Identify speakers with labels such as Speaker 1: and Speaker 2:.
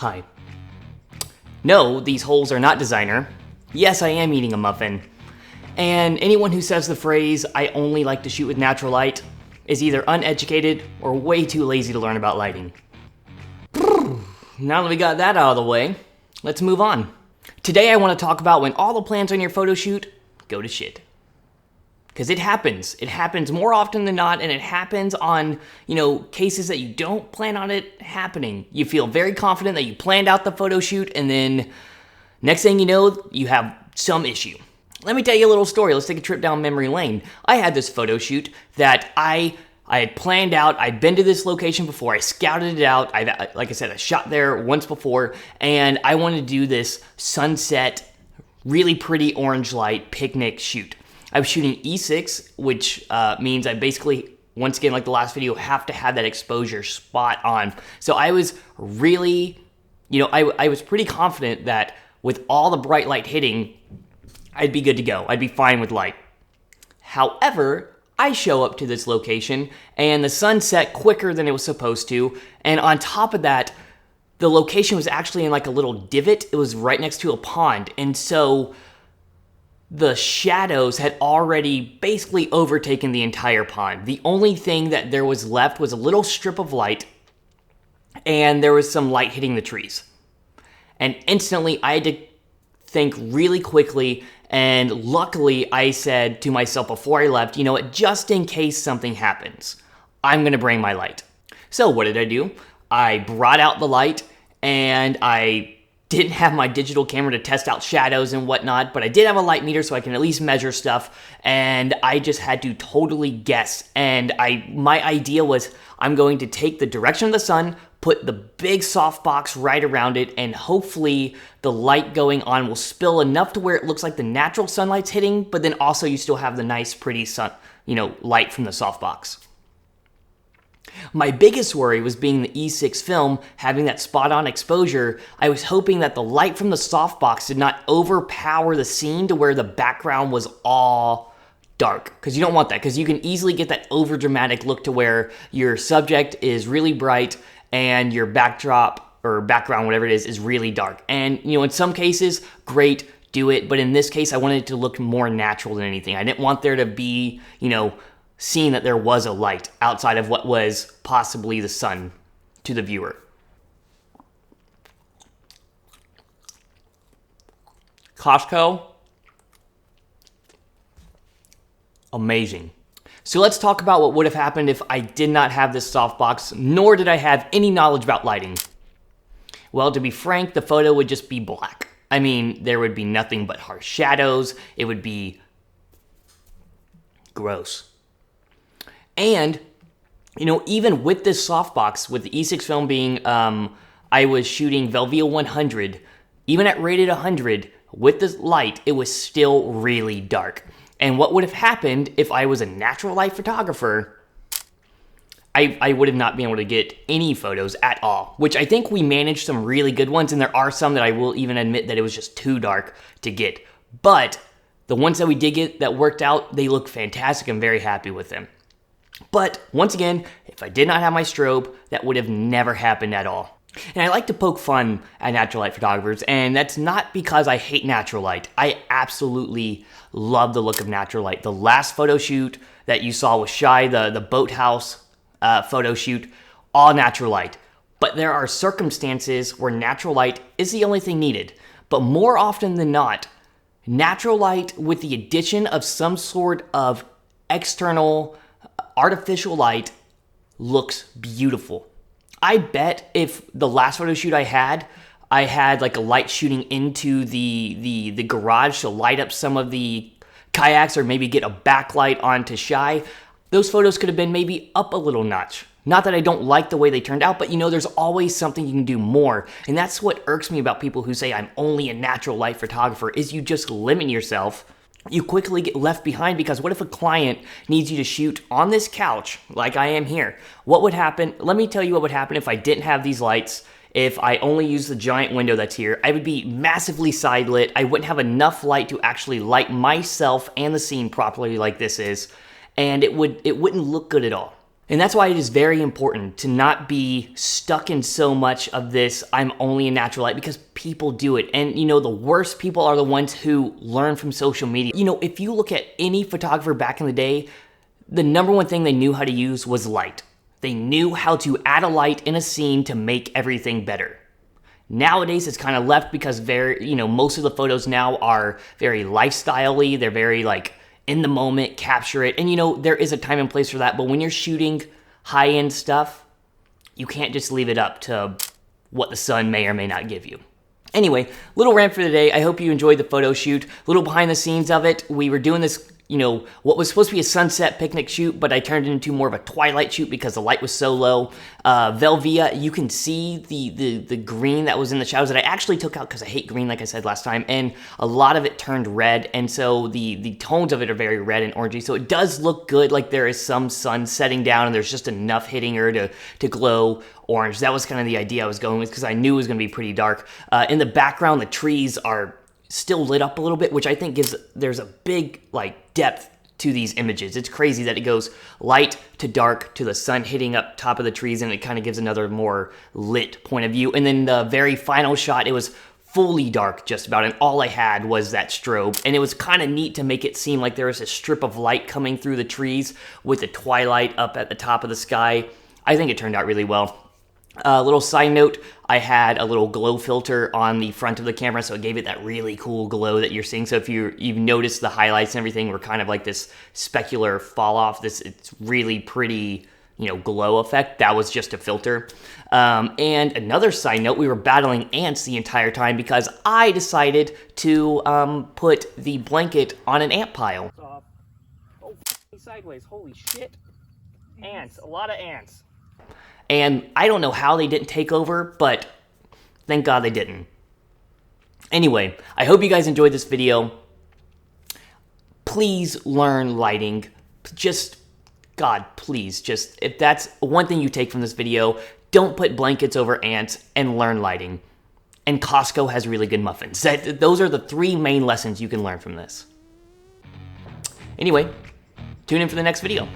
Speaker 1: Hi. No, these holes are not designer. Yes, I am eating a muffin. And anyone who says the phrase, "I only like to shoot with natural light," is either uneducated or way too lazy to learn about lighting. Now that we got that out of the way, let's move on. Today I want to talk about when all the plans on your photo shoot go to shit. Because it happens. It happens more often than not, and it happens on, cases that you don't plan on it happening. You feel very confident that you planned out the photo shoot, and then next thing you know, you have some issue. Let me tell you a little story. Let's take a trip down memory lane. I had this photo shoot that I had planned out. I'd been to this location before. I scouted it out. Like I said, I shot there once before, and I wanted to do this sunset, really pretty orange light picnic shoot. I was shooting E6, which means I basically, once again, like the last video, have to have that exposure spot on. So I was really, I was pretty confident that with all the bright light hitting, I'd be good to go. I'd be fine with light. However, I show up to this location and the sun set quicker than it was supposed to. And on top of that, the location was actually in like a little divot. It was right next to a pond. And so the shadows had already basically overtaken the entire pond. The only thing that there was left was a little strip of light, and there was some light hitting the trees. And instantly, I had to think really quickly, and luckily, I said to myself before I left, you know what, just in case something happens, I'm gonna bring my light. So what did I do? I brought out the light, and I didn't have my digital camera to test out shadows and whatnot, but I did have a light meter so I can at least measure stuff, and I just had to totally guess. And my idea was I'm going to take the direction of the sun, put the big softbox right around it, and hopefully the light going on will spill enough to where it looks like the natural sunlight's hitting, but then also you still have the nice pretty sun, light from the softbox. My biggest worry was being the E6 film, having that spot-on exposure. I was hoping that the light from the softbox did not overpower the scene to where the background was all dark. Because you don't want that, because you can easily get that overdramatic look to where your subject is really bright and your backdrop or background, whatever it is really dark. And, in some cases, great, do it. But in this case, I wanted it to look more natural than anything. I didn't want there to be, seeing that there was a light outside of what was possibly the sun to the viewer. Costco, amazing. So let's talk about what would have happened if I did not have this softbox, nor did I have any knowledge about lighting. Well, to be frank, the photo would just be black. I mean, there would be nothing but harsh shadows. It would be gross. And, even with this softbox, with the E6 film being, I was shooting Velvia 100, even at rated 100, with this light, it was still really dark. And what would have happened if I was a natural light photographer, I would have not been able to get any photos at all, which I think we managed some really good ones, and there are some that I will even admit that it was just too dark to get. But the ones that we did get that worked out, they look fantastic. I'm very happy with them. But once again, if I did not have my strobe, that would have never happened at all. And I like to poke fun at natural light photographers, and that's not because I hate natural light. I absolutely love the look of natural light. The last photo shoot that you saw with Shy, the boathouse photo shoot, all natural light. But there are circumstances where natural light is the only thing needed. But more often than not, natural light with the addition of some sort of external artificial light looks beautiful. I bet if the last photo shoot I had like a light shooting into the garage to light up some of the kayaks or maybe get a backlight onto Shy, those photos could have been maybe up a little notch. Not that I don't like the way they turned out, but there's always something you can do more. And that's what irks me about people who say I'm only a natural light photographer, is you just limit yourself. You quickly get left behind, because what if a client needs you to shoot on this couch like I am here? What would happen? Let me tell you what would happen if I didn't have these lights. If I only used the giant window that's here, I would be massively side lit. I wouldn't have enough light to actually light myself and the scene properly like this is. And it wouldn't look good at all. And that's why it is very important to not be stuck in so much of this, I'm only in natural light, because people do it. And you know, the worst people are the ones who learn from social media. You know, if you look at any photographer back in the day, the number one thing they knew how to use was light. They knew how to add a light in a scene to make everything better. Nowadays, it's kind of left because most of the photos now are very lifestyle-y. They're very like in the moment, capture it. And you know, there is a time and place for that, but when you're shooting high-end stuff, you can't just leave it up to what the sun may or may not give you. Anyway, little rant for the day. I hope you enjoyed the photo shoot. Little behind the scenes of it. We were doing this, what was supposed to be a sunset picnic shoot, but I turned it into more of a twilight shoot because the light was so low. Velvia, you can see the green that was in the shadows that I actually took out because I hate green, like I said last time, and a lot of it turned red, and so the tones of it are very red and orangey, so it does look good, like there is some sun setting down and there's just enough hitting her to glow orange. That was kind of the idea I was going with because I knew it was going to be pretty dark. In the background, the trees are still lit up a little bit, which I think there's a big depth to these images. It's crazy that it goes light to dark to the sun hitting up top of the trees, and it kind of gives another more lit point of view. And then the very final shot, it was fully dark just about, and all I had was that strobe, and it was kind of neat to make it seem like there was a strip of light coming through the trees with the twilight up at the top of the sky. I think it turned out really well. A little side note, I had a little glow filter on the front of the camera, so it gave it that really cool glow that you're seeing. So if you've noticed the highlights and everything were kind of like this specular fall off, it's really pretty, glow effect. That was just a filter. And another side note, we were battling ants the entire time because I decided to put the blanket on an ant pile. Oh, sideways, holy shit. Ants, a lot of ants. And I don't know how they didn't take over, but thank God they didn't. Anyway, I hope you guys enjoyed this video. Please learn lighting. Please, if that's one thing you take from this video, don't put blankets over ants and learn lighting. And Costco has really good muffins. Those are the 3 main lessons you can learn from this. Anyway, tune in for the next video.